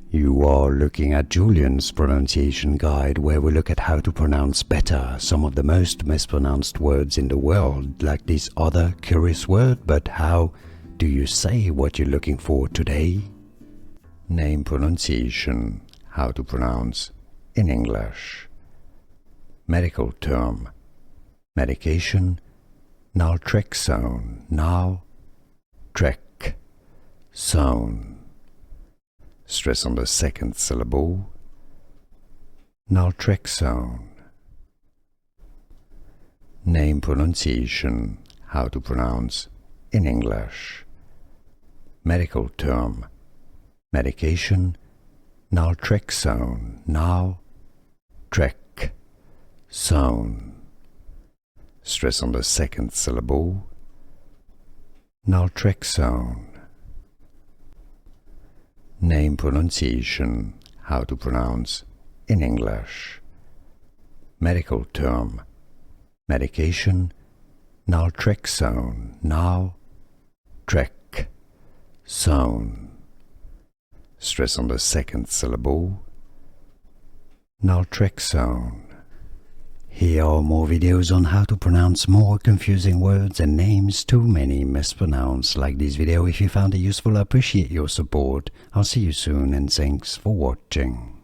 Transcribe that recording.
You are looking at Julian's pronunciation guide, where we look at how to pronounce better some of the most mispronounced words in the world, like this other curious word. But how do you say what you're looking for today? Name pronunciation, how to pronounce in English. Medical term, medication, naltrexone, naltrexone. Stress on the second syllable, naltrexone. Name pronunciation, how to pronounce in English. Medical term, medication, naltrexone, naltrexone. Stress on the second syllable, naltrexone. Name pronunciation, how to pronounce in English. Medical term, medication, naltrexone, naltrexone. Stress on the second syllable, naltrexone. Here are more videos on how to pronounce more confusing words and names too many mispronounced. Like this video if you found it useful. I appreciate your support. I'll see you soon and thanks for watching.